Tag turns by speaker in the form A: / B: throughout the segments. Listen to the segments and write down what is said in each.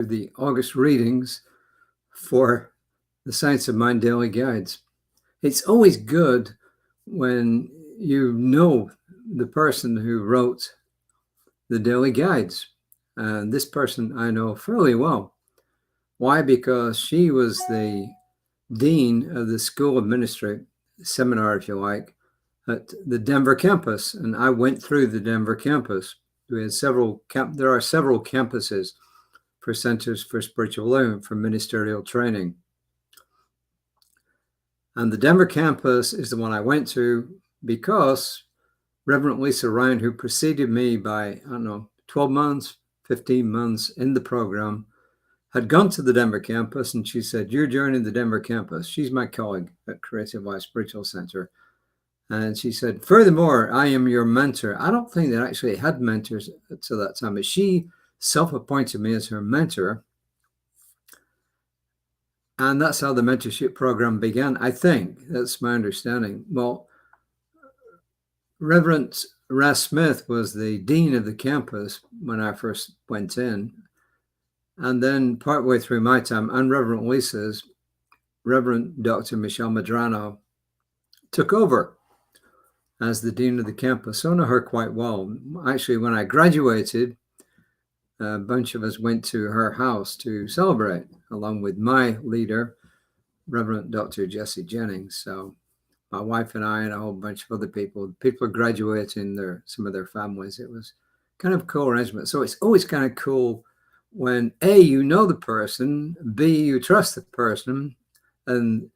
A: the August readings for the Science of Mind Daily Guides. It's always good when you know the person who wrote the daily guides. And this person I know fairly well. Why? Because she was the dean of the School of Ministry seminar, if you like, at the Denver campus. And I went through the Denver campus. We had there are several campuses for Centers for Spiritual Living for ministerial training. And the Denver campus is the one I went to because Reverend Lisa Ryan, who preceded me by, 12 months, 15 months in the program, had gone to the Denver campus, and she said, "You're joining the Denver campus." She's my colleague at Creative Life Spiritual Center. And she said, "Furthermore, I am your mentor." I don't think they actually had mentors to that time, but she self-appointed me as her mentor. And that's how the mentorship program began, I think. That's my understanding. Well, Reverend Ras Smith was the dean of the campus when I first went in. And then partway through my time, and Reverend Lisa's, Reverend Dr. Michelle Medrano took over as the dean of the campus. So I know her quite well. Actually, when I graduated, a bunch of us went to her house to celebrate, along with my leader, Reverend Dr. Jesse Jennings. So my wife and I and a whole bunch of other people are graduating some of their families. It was kind of a cool arrangement. So it's always kind of cool when A, you know the person, B, you trust the person, and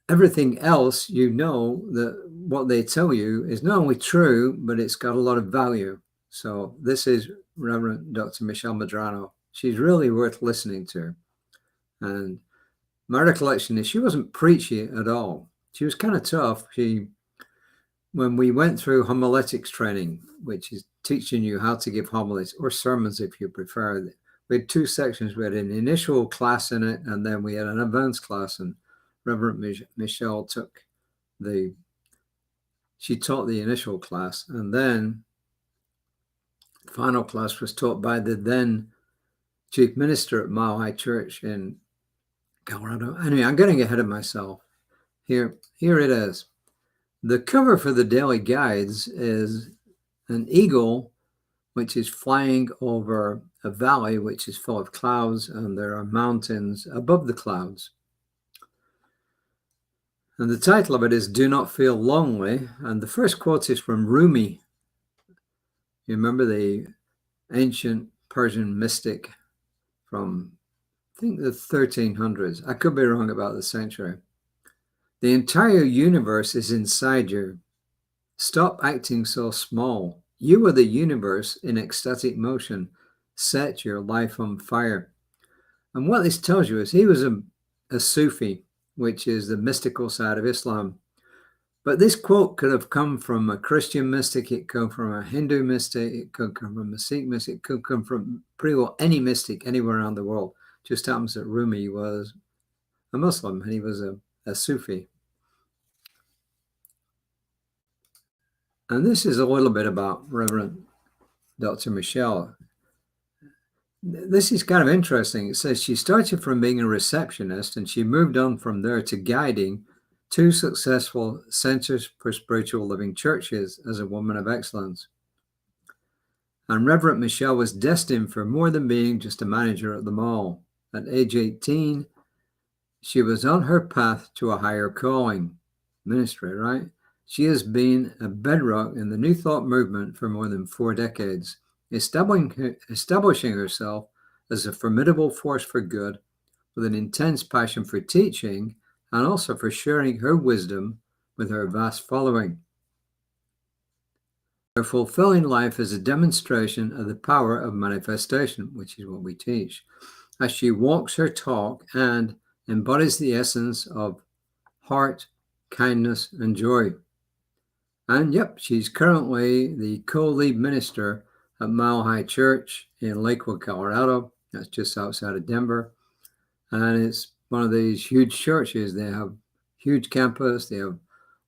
A: everything else, you know that what they tell you is not only true, but it's got a lot of value. So this is Reverend Dr. Michelle Medrano. She's really worth listening to. And my recollection is she wasn't preachy at all. She was kind of tough. When we went through homiletics training, which is teaching you how to give homilies or sermons if you prefer, we had two sections. We had an initial class in it, and then we had an advanced class. And Reverend Michelle taught the initial class, and then the final class was taught by the then chief minister at Mile High Church in Colorado. Anyway, I'm getting ahead of myself. Here it is. The cover for the daily guides is an eagle, which is flying over a valley which is full of clouds, and there are mountains above the clouds. And the title of it is "Do Not Feel Lonely." And the first quote is from Rumi. You remember the ancient Persian mystic from, I think, the 1300s. I could be wrong about the century. "The entire universe is inside you. Stop acting so small. You are the universe in ecstatic motion. Set your life on fire." And what this tells you is he was a Sufi, which is the mystical side of Islam. But this quote could have come from a Christian mystic, it could come from a Hindu mystic, it could come from a Sikh mystic, it could come from pretty well any mystic anywhere around the world. Just happens that Rumi was a Muslim and he was a Sufi. And this is a little bit about Reverend Dr. Michelle. This is kind of interesting. It says she started from being a receptionist and she moved on from there to guiding two successful Centers for Spiritual Living churches as a woman of excellence. And Reverend Michelle was destined for more than being just a manager at the mall. At age 18, she was on her path to a higher calling, ministry, right? She has been a bedrock in the New Thought movement for more than 4 decades, establishing herself as a formidable force for good with an intense passion for teaching and also for sharing her wisdom with her vast following. Her fulfilling life is a demonstration of the power of manifestation, which is what we teach, as she walks her talk and embodies the essence of heart, kindness, and joy. And yep, she's currently the co-lead minister at Mile High Church in Lakewood, Colorado. That's just outside of Denver. And it's one of these huge churches. They have huge campus. They have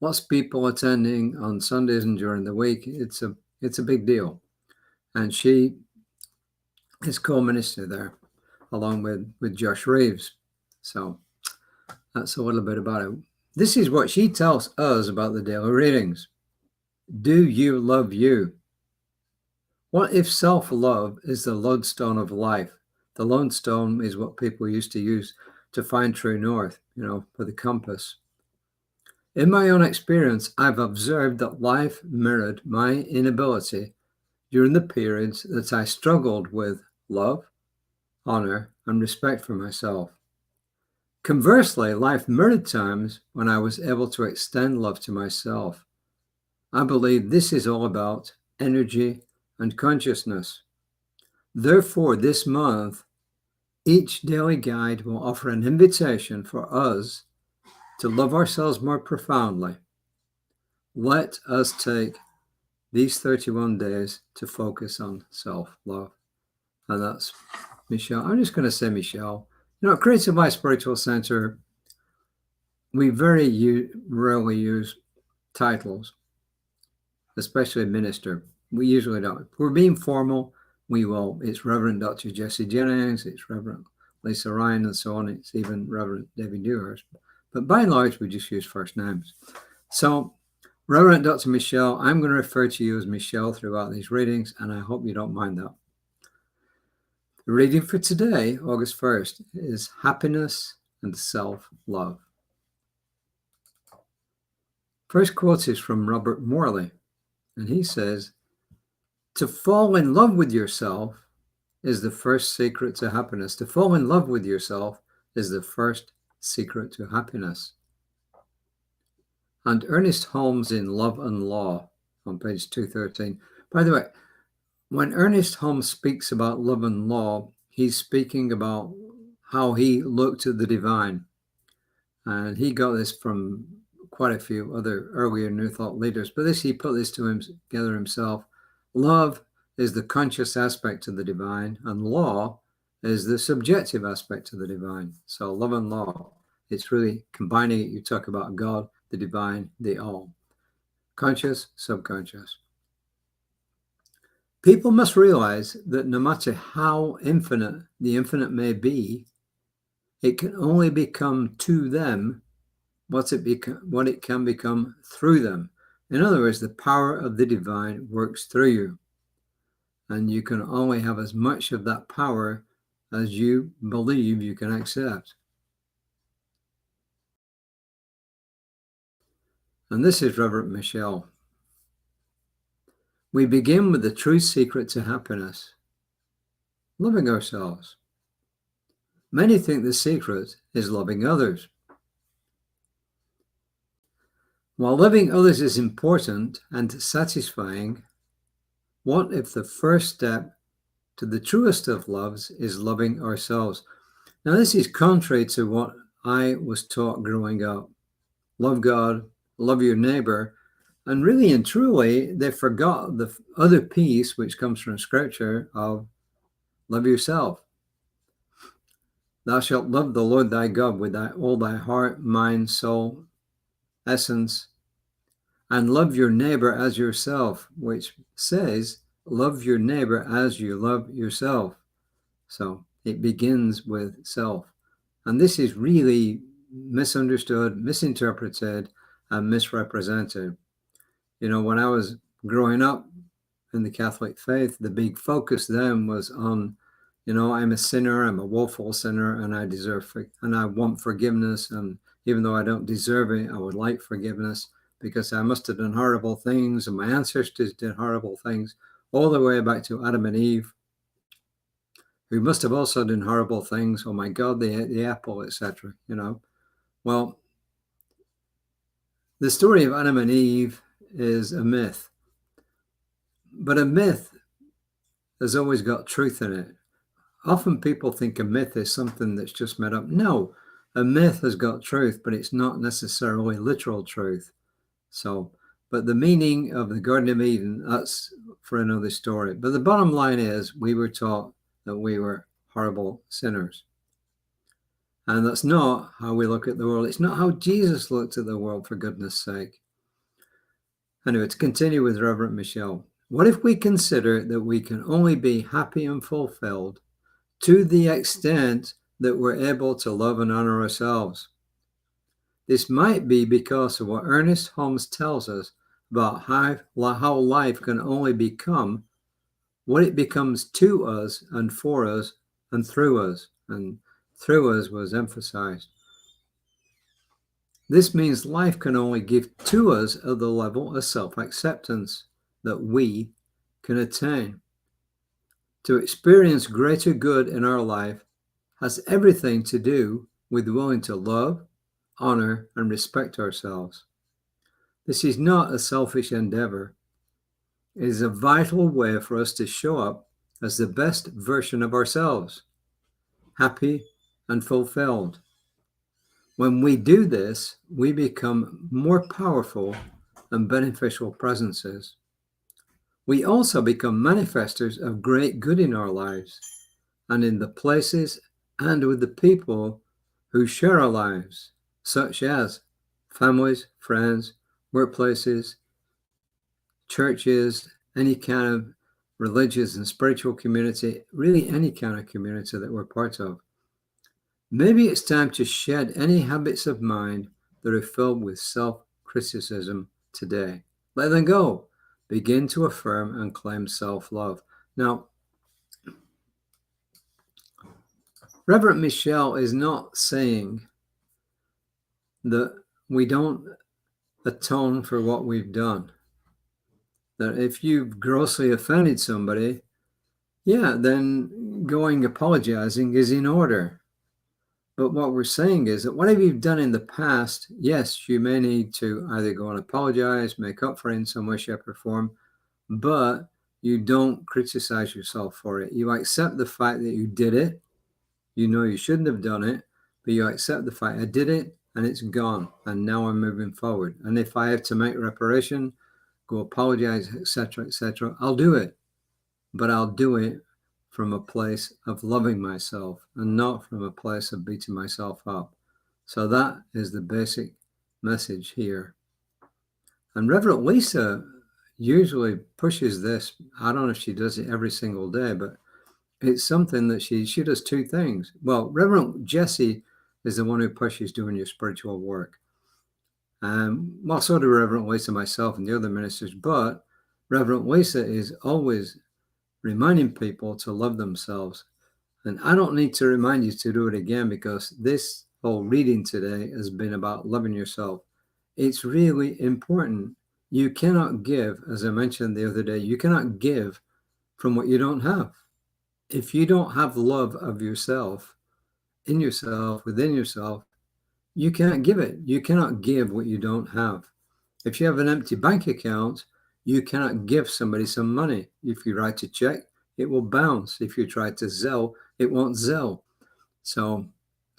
A: lots of people attending on Sundays and during the week. It's a big deal. And she is co-minister there. along with Josh Reeves. So that's a little bit about it. This is what she tells us about the daily readings. Do you love you? What if self-love is the lodestone of life? The lodestone is what people used to use to find true north, for the compass. In my own experience, I've observed that life mirrored my inability during the periods that I struggled with love, honor, and respect for myself. Conversely, life mirrored times when I was able to extend love to myself. I believe this is all about energy and consciousness. Therefore, this month, each daily guide will offer an invitation for us to love ourselves more profoundly. Let us take these 31 days to focus on self-love. And that's Michelle. I'm just going to say Michelle. At Creative Life Spiritual Center, we very rarely use titles, especially minister. We usually don't. If we're being formal, we will. It's Reverend Dr. Jesse Jennings, it's Reverend Lisa Ryan, and so on. It's even Reverend David Dewhurst. But by and large, we just use first names. So, Reverend Dr. Michelle, I'm going to refer to you as Michelle throughout these readings, and I hope you don't mind that. The reading for today, August 1st, is Happiness and Self-Love. First quote is from Robert Morley, and he says, "To fall in love with yourself is the first secret to happiness." To fall in love with yourself is the first secret to happiness. And Ernest Holmes in Love and Law on page 213. By the way, when Ernest Holmes speaks about love and law, he's speaking about how he looked at the divine. And he got this from quite a few other earlier New Thought leaders. But he put this together himself. Love is the conscious aspect of the divine, and law is the subjective aspect of the divine. So love and law, it's really combining it. You talk about God, the divine, the all. Conscious, subconscious. People must realize that no matter how infinite the infinite may be, it can only become to them what it can become through them. In other words, the power of the divine works through you. And you can only have as much of that power as you believe you can accept. And this is Reverend Michelle. We begin with the true secret to happiness, loving ourselves. Many think the secret is loving others. While loving others is important and satisfying, what if the first step to the truest of loves is loving ourselves? Now, this is contrary to what I was taught growing up. Love God, love your neighbor. And really and truly, they forgot the other piece, which comes from Scripture, of love yourself. Thou shalt love the Lord thy God with all thy heart, mind, soul, essence, and love your neighbor as yourself, which says, love your neighbor as you love yourself. So it begins with self. And this is really misunderstood, misinterpreted, and misrepresented. When I was growing up in the Catholic faith, the big focus then was on, I'm a sinner, I'm a woeful sinner, and I want forgiveness. And even though I don't deserve it, I would like forgiveness because I must have done horrible things, and my ancestors did horrible things, all the way back to Adam and Eve, who must have also done horrible things. Oh my God, they ate the apple, etc. Well, the story of Adam and Eve is a myth, but a myth has always got truth in it. Often people think a myth is something that's just made up. No, a myth has got truth, but it's not necessarily literal truth. But the meaning of the Garden of Eden, that's for another story. But the bottom line is, we were taught that we were horrible sinners. And that's not how we look at the world. It's not how Jesus looked at the world, for goodness sake. Anyway, to continue with Reverend Michelle. What if we consider that we can only be happy and fulfilled to the extent that we're able to love and honor ourselves. This might be because of what Ernest Holmes tells us about how life can only become what it becomes to us and for us and through us. And through us was emphasized. This means life can only give to us at the level of self-acceptance that we can attain. To experience greater good in our life has everything to do with willing to love, honor, and respect ourselves. This is not a selfish endeavor. It is a vital way for us to show up as the best version of ourselves, happy and fulfilled. When we do this, we become more powerful and beneficial presences. We also become manifestors of great good in our lives and in the places and with the people who share our lives, such as families, friends, workplaces, churches, any kind of religious and spiritual community, really any kind of community that we're part of. Maybe it's time to shed any habits of mind that are filled with self-criticism today. Let them go. Begin to affirm and claim self-love. Now, Reverend Michelle is not saying that we don't atone for what we've done. That if you've grossly offended somebody, then going apologizing is in order. But what we're saying is that whatever you've done in the past, yes, you may need to either go and apologize, make up for it in some way, shape, or form, but you don't criticize yourself for it. You accept the fact that you did it. You know you shouldn't have done it, but you accept the fact I did it and it's gone, and now I'm moving forward. And if I have to make reparation, go apologize, etc., I'll do it. But I'll do it from a place of loving myself and not from a place of beating myself up. So that is the basic message here. And Reverend Lisa usually pushes this. I don't know if she does it every single day, but it's something that she does two things. Well, Reverend Jesse is the one who pushes doing your spiritual work. Well, so do Reverend Lisa, myself, and the other ministers. But Reverend Lisa is always reminding people to love themselves. And I don't need to remind you to do it again, because this whole reading today has been about loving yourself. It's really important. You cannot give, as I mentioned the other day, you cannot give from what you don't have. If you don't have love of yourself, in yourself, within yourself, you can't give it. You cannot give what you don't have. If you have an empty bank account, you cannot give somebody some money. If you write a check, it will bounce. If you try to Zelle, it won't Zelle. So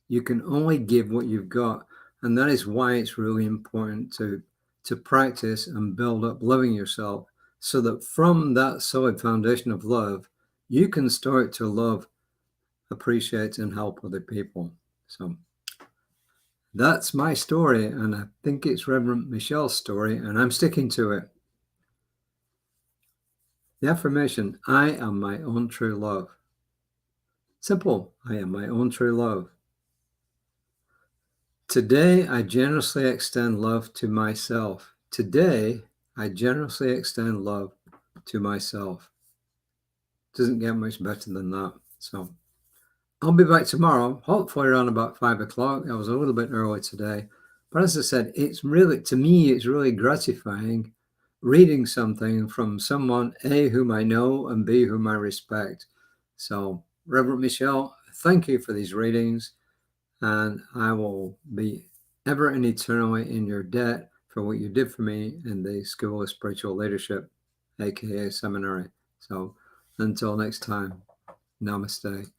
A: you can only give what you've got. And that is why it's really important to practice and build up loving yourself, so that from that solid foundation of love, you can start to love, appreciate, and help other people. So that's my story, and I think it's Reverend Michelle's story, and I'm sticking to it. The affirmation, I am my own true love. Simple, I am my own true love. Today, I generously extend love to myself. Today, I generously extend love to myself. Doesn't get much better than that. So I'll be back tomorrow, hopefully around about 5 o'clock. I was a little bit early today. But as I said, it's really, to me, it's really gratifying reading something from someone, A, whom I know, and B, whom I respect. So, Reverend Michelle, thank you for these readings. And I will be ever and eternally in your debt for what you did for me in the School of Spiritual Leadership, aka seminary. So, until next time, namaste.